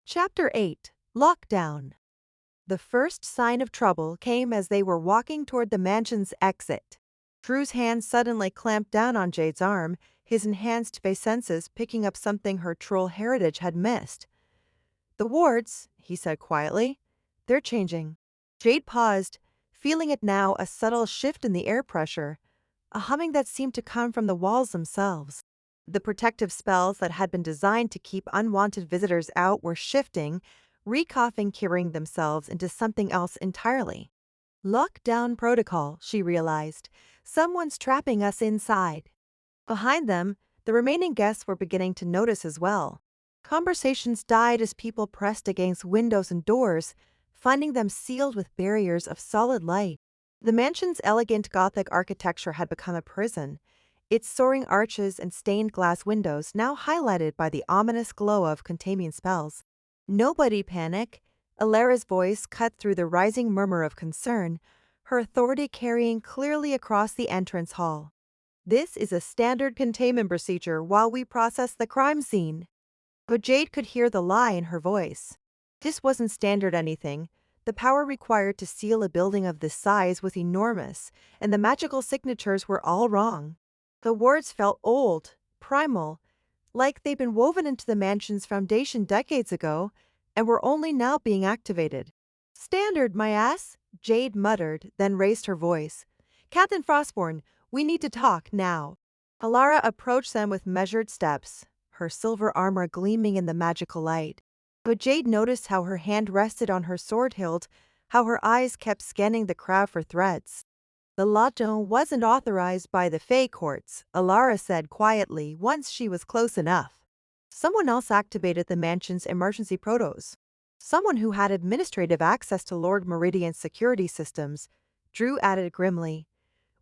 Chapter 8 Lockdown. The first sign of trouble came as they were walking toward the mansion's exit. Drew's hand suddenly clamped down on Jade's arm, his enhanced face senses picking up something her troll heritage had missed. The wards, he said quietly. They're changing. Jade paused, feeling it now a subtle shift in the air pressure, a humming that seemed to come from the walls themselves. The protective spells that had been designed to keep unwanted visitors out were shifting, reconfiguring themselves into something else entirely. Lockdown protocol, she realized. Someone's trapping us inside. Behind them, the remaining guests were beginning to notice as well. Conversations died as people pressed against windows and doors, finding them sealed with barriers of solid light. The mansion's elegant Gothic architecture had become a prison, its soaring arches and stained glass windows now highlighted by the ominous glow of containment spells. Nobody panic. Alara's voice cut through the rising murmur of concern, her authority carrying clearly across the entrance hall. This is a standard containment procedure while we process the crime scene. But Jade could hear the lie in her voice. This wasn't standard anything. The power required to seal a building of this size was enormous, and the magical signatures were all wrong. The words felt old, primal, like they'd been woven into the mansion's foundation decades ago and were only now being activated. Standard, my ass, Jade muttered, then raised her voice. Captain Frostborn, we need to talk now. Alara approached them with measured steps, her silver armor gleaming in the magical light. But Jade noticed how her hand rested on her sword hilt, how her eyes kept scanning the crowd for threats. The lockdown wasn't authorized by the Fae courts, Alara said quietly once she was close enough. Someone else activated the mansion's emergency protos. Someone who had administrative access to Lord Meridian's security systems, Drew added grimly.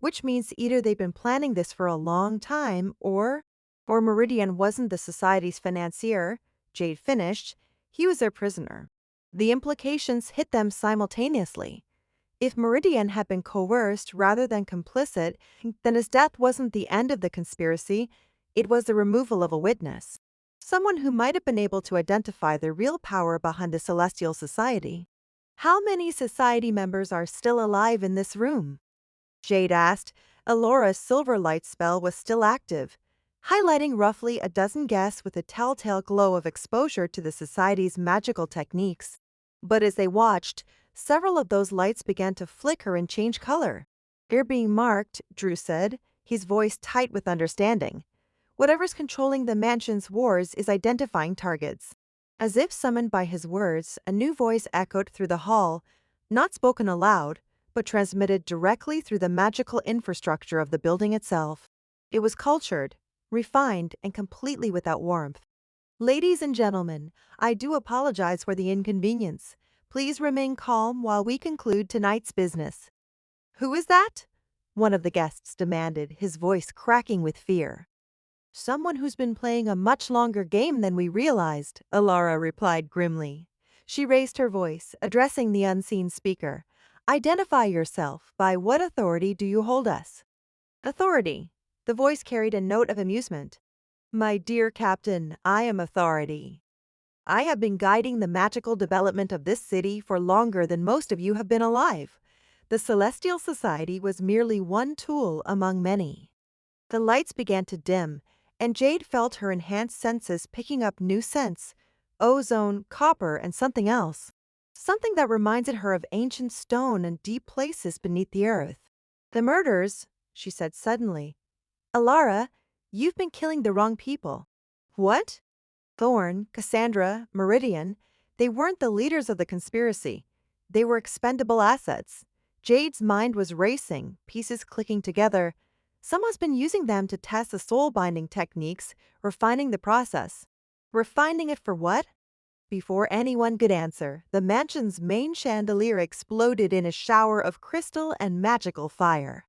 Which means either they've been planning this for a long time, or Meridian wasn't the society's financier, Jade finished, he was their prisoner. The implications hit them simultaneously. If Meridian had been coerced rather than complicit, then his death wasn't the end of the conspiracy, it was the removal of a witness. Someone who might have been able to identify the real power behind the Celestial Society. How many society members are still alive in this room? Jade asked. Alora's silver light spell was still active, highlighting roughly a dozen guests with a telltale glow of exposure to the Society's magical techniques. But as they watched, several of those lights began to flicker and change color. They're being marked, Drew said, his voice tight with understanding. Whatever's controlling the mansion's wars is identifying targets. As if summoned by his words, a new voice echoed through the hall, not spoken aloud, but transmitted directly through the magical infrastructure of the building itself. It was cultured, refined, and completely without warmth. Ladies and gentlemen, I do apologize for the inconvenience. Please remain calm while we conclude tonight's business. Who is that? One of the guests demanded, his voice cracking with fear. Someone who's been playing a much longer game than we realized, Alara replied grimly. She raised her voice, addressing the unseen speaker. Identify yourself. By what authority do you hold us? Authority. The voice carried a note of amusement. My dear Captain, I am authority. I have been guiding the magical development of this city for longer than most of you have been alive. The Celestial Society was merely one tool among many. The lights began to dim, and Jade felt her enhanced senses picking up new scents, ozone, copper, and something else. Something that reminded her of ancient stone and deep places beneath the earth. The murders, she said suddenly. Alara, you've been killing the wrong people. What? Thorn, Cassandra, Meridian, they weren't the leaders of the conspiracy. They were expendable assets. Jade's mind was racing, pieces clicking together. Someone's been using them to test the soul-binding techniques, refining the process. Refining it for what? Before anyone could answer, the mansion's main chandelier exploded in a shower of crystal and magical fire.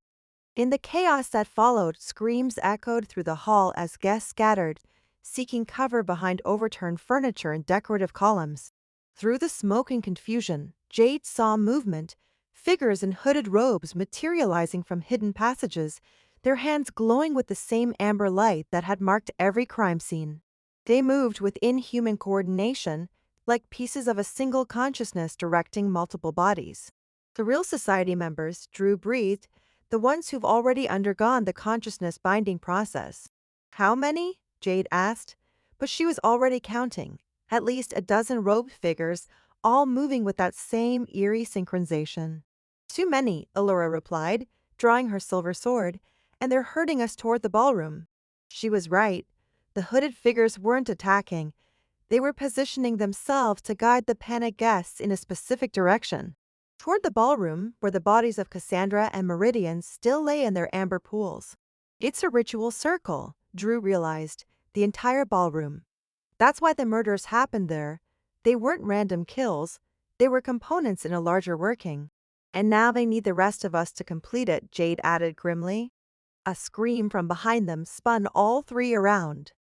In the chaos that followed, screams echoed through the hall as guests scattered, seeking cover behind overturned furniture and decorative columns. Through the smoke and confusion, Jade saw movement, figures in hooded robes materializing from hidden passages, their hands glowing with the same amber light that had marked every crime scene. They moved with inhuman coordination, like pieces of a single consciousness directing multiple bodies. The real society members, Drew breathed, the ones who've already undergone the consciousness binding process. How many? Jade asked, but she was already counting. At least a dozen robed figures, all moving with that same eerie synchronization. Too many, Allura replied, drawing her silver sword, and they're herding us toward the ballroom. She was right. The hooded figures weren't attacking. They were positioning themselves to guide the panicked guests in a specific direction. Toward the ballroom, where the bodies of Cassandra and Meridian still lay in their amber pools. It's a ritual circle, Drew realized, the entire ballroom. That's why the murders happened there. They weren't random kills, they were components in a larger working. And now they need the rest of us to complete it, Jade added grimly. A scream from behind them spun all three around.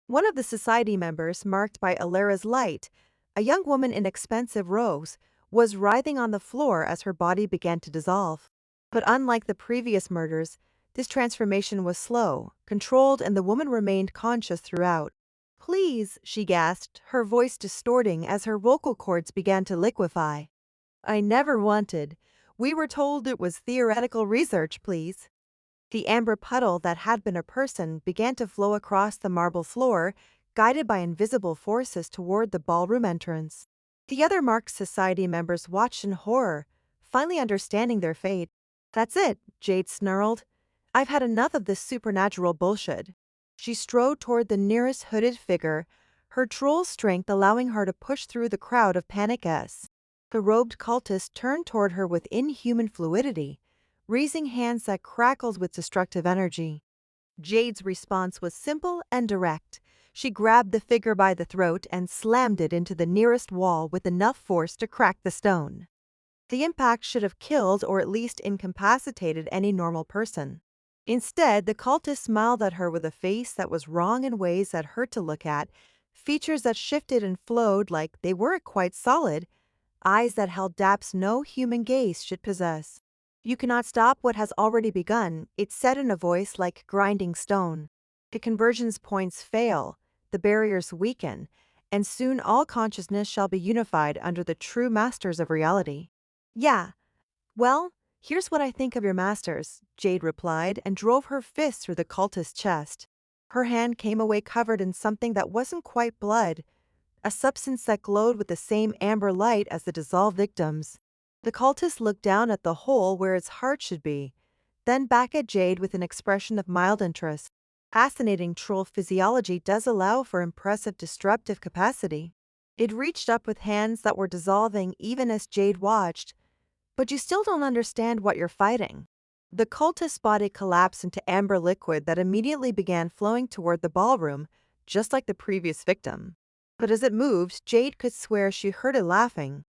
One of the society members, marked by Alara's light, a young woman in expensive robes, was writhing on the floor as her body began to dissolve. But unlike the previous murders, this transformation was slow, controlled, and the woman remained conscious throughout. Please, she gasped, her voice distorting as her vocal cords began to liquefy. I never wanted. We were told it was theoretical research, please. The amber puddle that had been a person began to flow across the marble floor, guided by invisible forces toward the ballroom entrance. The other Mark Society members watched in horror, finally understanding their fate. That's it, Jade snarled. I've had enough of this supernatural bullshit. She strode toward the nearest hooded figure, her troll strength allowing her to push through the crowd of panic guests. The robed cultist turned toward her with inhuman fluidity, raising hands that crackled with destructive energy. Jade's response was simple and direct. She grabbed the figure by the throat and slammed it into the nearest wall with enough force to crack the stone. The impact should have killed or at least incapacitated any normal person. Instead, the cultist smiled at her with a face that was wrong in ways that hurt to look at, features that shifted and flowed like they weren't quite solid, eyes that held depths no human gaze should possess. You cannot stop what has already begun, it said in a voice like grinding stone. The convergence points fail, the barriers weaken, and soon all consciousness shall be unified under the true masters of reality. Yeah. Well, here's what I think of your masters, Jade replied and drove her fist through the cultist's chest. Her hand came away covered in something that wasn't quite blood, a substance that glowed with the same amber light as the dissolved victims. The cultist looked down at the hole where its heart should be, then back at Jade with an expression of mild interest. Fascinating troll physiology does allow for impressive destructive capacity. It reached up with hands that were dissolving even as Jade watched, but you still don't understand what you're fighting. The cultist's body collapsed into amber liquid that immediately began flowing toward the ballroom, just like the previous victim. But as it moved, Jade could swear she heard it laughing.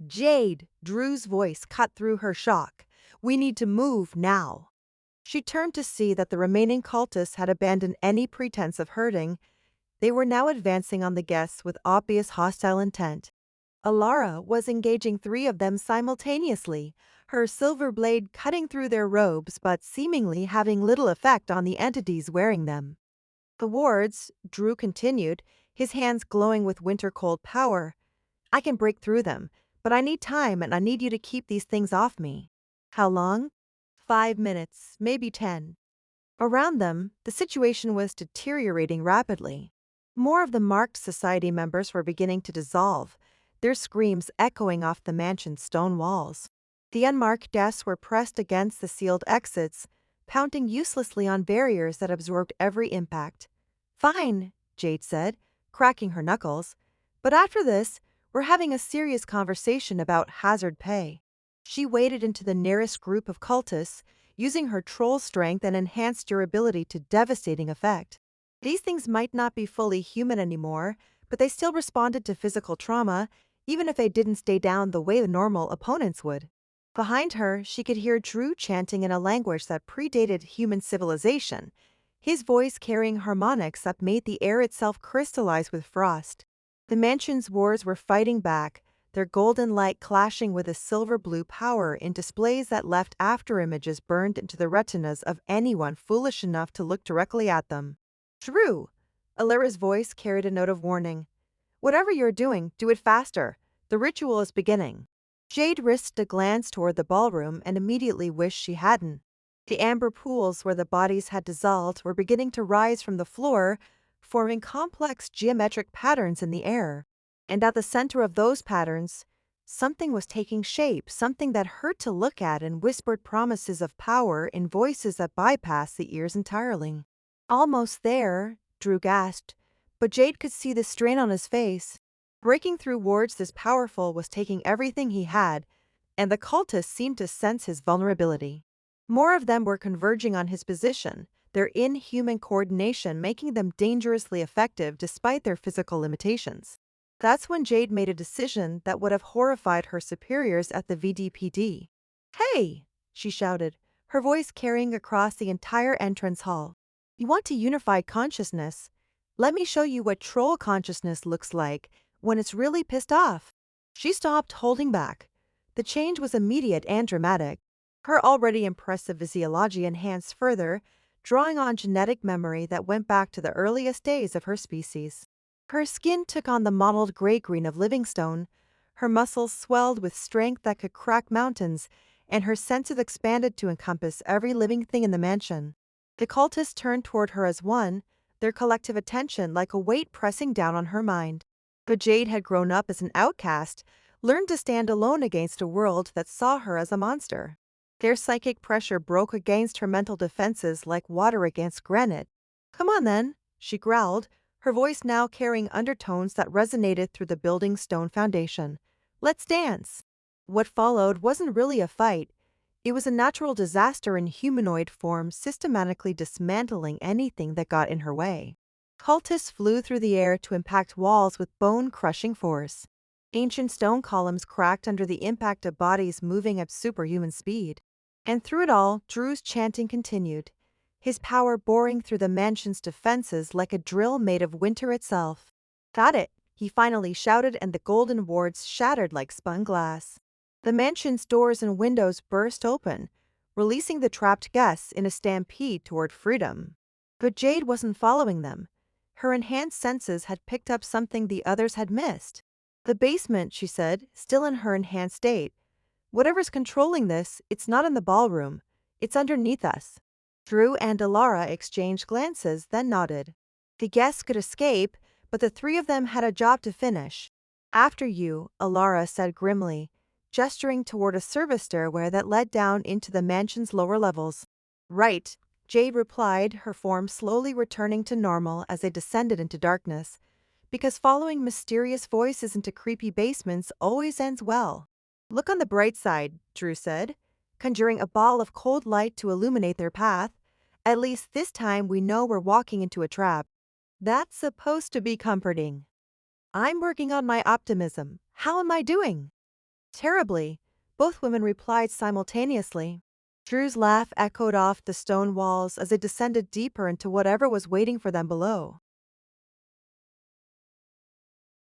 Jade, Drew's voice cut through her shock. We need to move now. She turned to see that the remaining cultists had abandoned any pretense of hurting. They were now advancing on the guests with obvious hostile intent. Alara was engaging three of them simultaneously, her silver blade cutting through their robes but seemingly having little effect on the entities wearing them. The wards, Drew continued, his hands glowing with winter-cold power. I can break through them, but I need time and I need you to keep these things off me. How long? 5 minutes, maybe 10. Around them, the situation was deteriorating rapidly. More of the marked society members were beginning to dissolve, their screams echoing off the mansion's stone walls. The unmarked guests were pressed against the sealed exits, pounding uselessly on barriers that absorbed every impact. Fine, Jade said, cracking her knuckles. But after this, we're having a serious conversation about hazard pay. She waded into the nearest group of cultists, using her troll strength and enhanced durability to devastating effect. These things might not be fully human anymore, but they still responded to physical trauma, even if they didn't stay down the way the normal opponents would. Behind her, she could hear Drew chanting in a language that predated human civilization, his voice carrying harmonics that made the air itself crystallize with frost. The mansion's wards were fighting back, their golden light clashing with a silver-blue power in displays that left afterimages burned into the retinas of anyone foolish enough to look directly at them. Drew! Alara's voice carried a note of warning. Whatever you're doing, do it faster. The ritual is beginning. Jade risked a glance toward the ballroom and immediately wished she hadn't. The amber pools where the bodies had dissolved were beginning to rise from the floor, forming complex geometric patterns in the air. And at the center of those patterns, something was taking shape, something that hurt to look at and whispered promises of power in voices that bypassed the ears entirely. Almost there, Drew gasped, but Jade could see the strain on his face. Breaking through wards this powerful was taking everything he had, and the cultists seemed to sense his vulnerability. More of them were converging on his position, their inhuman coordination making them dangerously effective despite their physical limitations. That's when Jade made a decision that would have horrified her superiors at the VDPD. "Hey!" she shouted, her voice carrying across the entire entrance hall. "You want to unify consciousness? Let me show you what troll consciousness looks like when it's really pissed off." She stopped holding back. The change was immediate and dramatic. Her already impressive physiology enhanced further, drawing on genetic memory that went back to the earliest days of her species. Her skin took on the mottled gray-green of Livingstone, her muscles swelled with strength that could crack mountains, and her senses expanded to encompass every living thing in the mansion. The cultists turned toward her as one, their collective attention like a weight pressing down on her mind. But Jade had grown up as an outcast, learned to stand alone against a world that saw her as a monster. Their psychic pressure broke against her mental defenses like water against granite. "Come on then," she growled, her voice now carrying undertones that resonated through the building's stone foundation. "Let's dance." What followed wasn't really a fight. It was a natural disaster in humanoid form, systematically dismantling anything that got in her way. Cultists flew through the air to impact walls with bone-crushing force. Ancient stone columns cracked under the impact of bodies moving at superhuman speed. And through it all, Drew's chanting continued, his power boring through the mansion's defenses like a drill made of winter itself. "Got it," he finally shouted, and the golden wards shattered like spun glass. The mansion's doors and windows burst open, releasing the trapped guests in a stampede toward freedom. But Jade wasn't following them. Her enhanced senses had picked up something the others had missed. "The basement," she said, still in her enhanced state. "Whatever's controlling this, it's not in the ballroom. It's underneath us." Drew and Alara exchanged glances, then nodded. The guests could escape, but the three of them had a job to finish. "After you," Alara said grimly, gesturing toward a service stairway that led down into the mansion's lower levels. "Right," Jade replied, her form slowly returning to normal as they descended into darkness. Because following mysterious voices into creepy basements always ends well. "Look on the bright side," Drew said, conjuring a ball of cold light to illuminate their path. "At least this time we know we're walking into a trap." That's supposed to be comforting. "I'm working on my optimism. How am I doing?" "Terribly," both women replied simultaneously. Drew's laugh echoed off the stone walls as they descended deeper into whatever was waiting for them below.